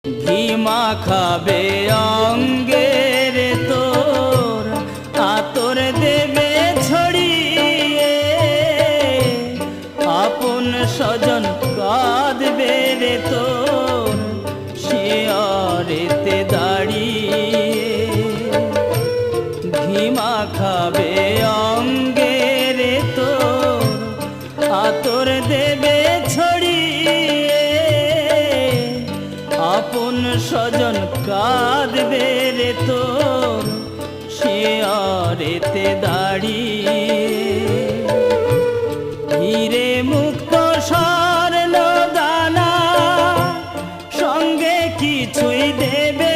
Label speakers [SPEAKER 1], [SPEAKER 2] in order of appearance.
[SPEAKER 1] ঘি মাখাবে অঙ্গে রে তোর, আতর দেবে ছড়িয়ে, আপন স্বজন কাঁদবে রে তোর শিয়রেতে দাঁড়িয়ে। ঘি মাখাবে অঙ্গে রে তোর, আতর দেবে ছড়িয়ে, আপন স্বজন কাঁদবে রে তোর শিয়রেতে দাঁড়িয়ে। হীরে মুক্ত স্বর্ণ দানা সঙ্গে কিছুই দেবে